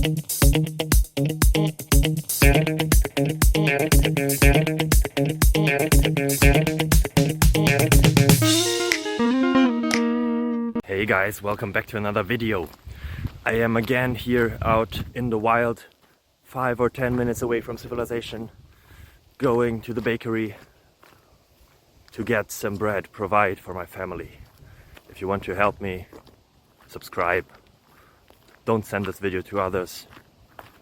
Hey guys, welcome back to another video. I am again here out in the wild, 5 or 10 minutes away from civilization, going to the bakery to get some bread, provide for my family. If you want to help me, subscribe. Don't send this video to others.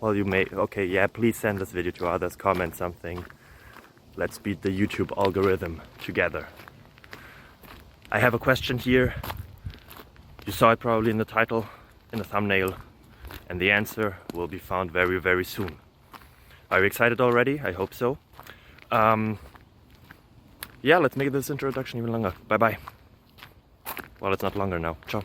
Well, you may, okay, yeah, please send this video to others, comment something. Let's beat the YouTube algorithm together. I have a question here. You saw it probably in the title, in the thumbnail, and the answer will be found very, very soon. Are you excited already? I hope so. Yeah, let's make this introduction even longer. Bye bye. Well, it's not longer now. Ciao.